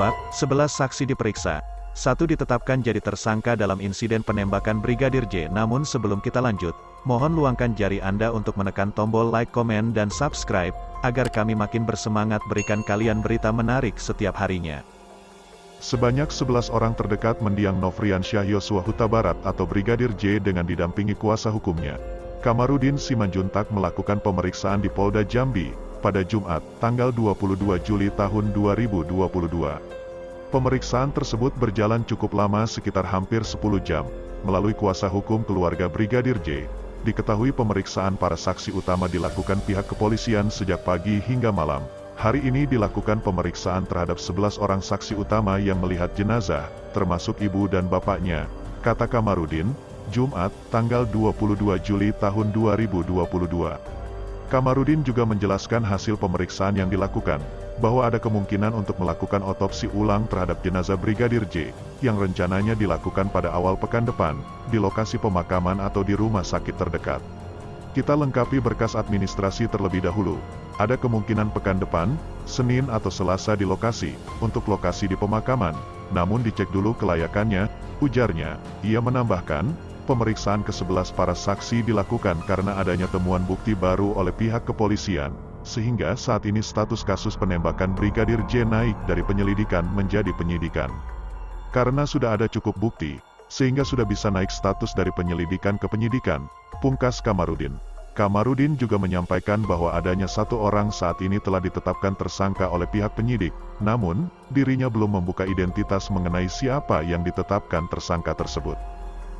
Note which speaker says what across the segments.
Speaker 1: Jumat, 11 saksi diperiksa. Satu ditetapkan jadi tersangka dalam insiden penembakan Brigadir J. Namun sebelum kita lanjut, mohon luangkan jari Anda untuk menekan tombol like, komen, dan subscribe, agar kami makin bersemangat berikan kalian berita menarik setiap harinya.
Speaker 2: Sebanyak 11 orang terdekat mendiang Nofriansyah Yosua Huta Barat atau Brigadir J dengan didampingi kuasa hukumnya. Kamarudin Simanjuntak melakukan pemeriksaan di Polda Jambi pada Jumat, tanggal 22 Juli tahun 2022. Pemeriksaan tersebut berjalan cukup lama sekitar hampir 10 jam. Melalui kuasa hukum keluarga Brigadir J, diketahui pemeriksaan para saksi utama dilakukan pihak kepolisian sejak pagi hingga malam. Hari ini dilakukan pemeriksaan terhadap 11 orang saksi utama yang melihat jenazah, termasuk ibu dan bapaknya, kata Kamarudin, Jumat, tanggal 22 Juli tahun 2022. Kamarudin juga menjelaskan hasil pemeriksaan yang dilakukan, bahwa ada kemungkinan untuk melakukan otopsi ulang terhadap jenazah Brigadir J, yang rencananya dilakukan pada awal pekan depan, di lokasi pemakaman atau di rumah sakit terdekat. Kita lengkapi berkas administrasi terlebih dahulu. Ada kemungkinan pekan depan, Senin atau Selasa di lokasi, untuk lokasi di pemakaman, namun dicek dulu kelayakannya, ujarnya. Ia menambahkan, pemeriksaan ke-11 para saksi dilakukan karena adanya temuan bukti baru oleh pihak kepolisian, sehingga saat ini status kasus penembakan Brigadir J naik dari penyelidikan menjadi penyidikan. Karena sudah ada cukup bukti, sehingga sudah bisa naik status dari penyelidikan ke penyidikan, pungkas Kamarudin. Kamarudin juga menyampaikan bahwa adanya satu orang saat ini telah ditetapkan tersangka oleh pihak penyidik, namun, dirinya belum membuka identitas mengenai siapa yang ditetapkan tersangka tersebut.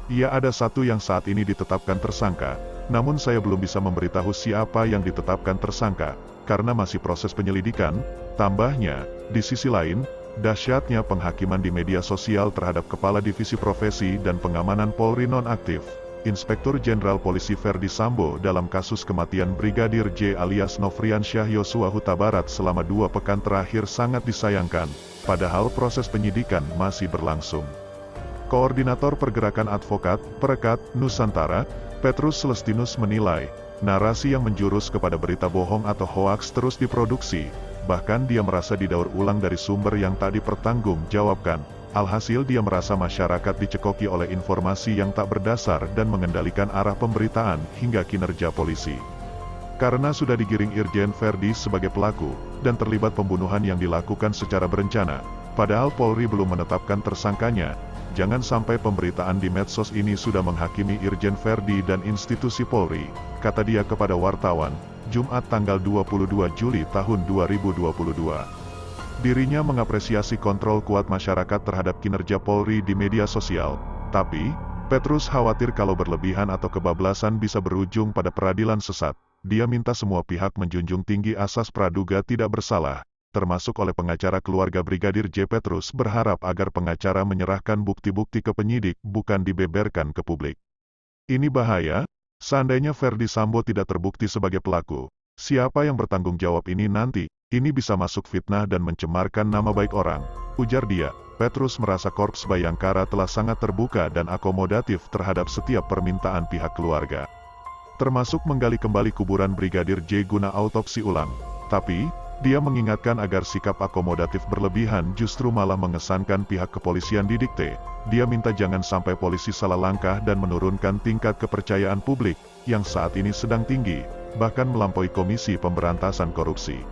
Speaker 2: Ia ada satu yang saat ini ditetapkan tersangka, namun saya belum bisa memberitahu siapa yang ditetapkan tersangka, karena masih proses penyelidikan, tambahnya. Di sisi lain, dahsyatnya penghakiman di media sosial terhadap Kepala Divisi Profesi dan Pengamanan Polri nonaktif, Inspektur Jenderal Polisi Ferdi Sambo dalam kasus kematian Brigadir J alias Nofriansyah Yosua Huta Barat selama 2 pekan terakhir sangat disayangkan, padahal proses penyidikan masih berlangsung. Koordinator Pergerakan Advokat, Perekat, Nusantara, Petrus Celestinus menilai, narasi yang menjurus kepada berita bohong atau hoaks terus diproduksi, bahkan dia merasa didaur ulang dari sumber yang tak dipertanggungjawabkan. Alhasil dia merasa masyarakat dicekoki oleh informasi yang tak berdasar dan mengendalikan arah pemberitaan hingga kinerja polisi. Karena sudah digiring Irjen Ferdi sebagai pelaku, dan terlibat pembunuhan yang dilakukan secara berencana, padahal Polri belum menetapkan tersangkanya, jangan sampai pemberitaan di medsos ini sudah menghakimi Irjen Ferdi dan institusi Polri, kata dia kepada wartawan, Jumat tanggal 22 Juli tahun 2022. Dirinya mengapresiasi kontrol kuat masyarakat terhadap kinerja Polri di media sosial, tapi, Petrus khawatir kalau berlebihan atau kebablasan bisa berujung pada peradilan sesat. Dia minta semua pihak menjunjung tinggi asas praduga tidak bersalah, termasuk oleh pengacara keluarga Brigadir J. Petrus berharap agar pengacara menyerahkan bukti-bukti ke penyidik, bukan dibeberkan ke publik. Ini bahaya, seandainya Ferdi Sambo tidak terbukti sebagai pelaku. Siapa yang bertanggung jawab ini nanti? Ini bisa masuk fitnah dan mencemarkan nama baik orang, ujar dia. Petrus merasa Korps Bayangkara telah sangat terbuka dan akomodatif terhadap setiap permintaan pihak keluarga, termasuk menggali kembali kuburan Brigadir J guna autopsi ulang. Tapi, dia mengingatkan agar sikap akomodatif berlebihan justru malah mengesankan pihak kepolisian didikte. Dia minta jangan sampai polisi salah langkah dan menurunkan tingkat kepercayaan publik, yang saat ini sedang tinggi, bahkan melampaui Komisi Pemberantasan Korupsi.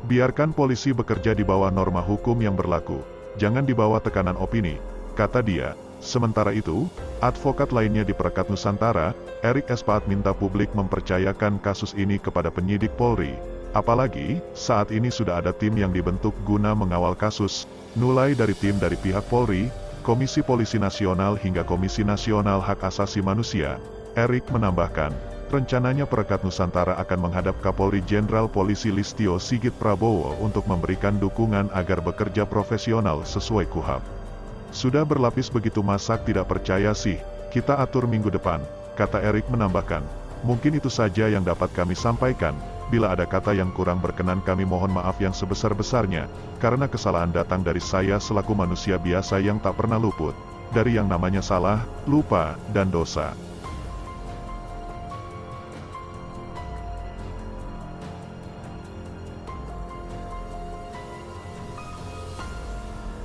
Speaker 2: Biarkan polisi bekerja di bawah norma hukum yang berlaku, jangan di bawah tekanan opini, kata dia. Sementara itu, advokat lainnya di Perekat Nusantara, Erik Espaat minta publik mempercayakan kasus ini kepada penyidik Polri. Apalagi, saat ini sudah ada tim yang dibentuk guna mengawal kasus, mulai dari tim dari pihak Polri, Komisi Polisi Nasional hingga Komisi Nasional Hak Asasi Manusia. Erik menambahkan, rencananya Perekat Nusantara akan menghadap Kapolri Jenderal Polisi Listio Sigit Prabowo untuk memberikan dukungan agar bekerja profesional sesuai KUHAP. Sudah berlapis begitu masak tidak percaya sih, kita atur minggu depan, kata Erik menambahkan. Mungkin itu saja yang dapat kami sampaikan, bila ada kata yang kurang berkenan kami mohon maaf yang sebesar-besarnya, karena kesalahan datang dari saya selaku manusia biasa yang tak pernah luput dari yang namanya salah, lupa, dan dosa.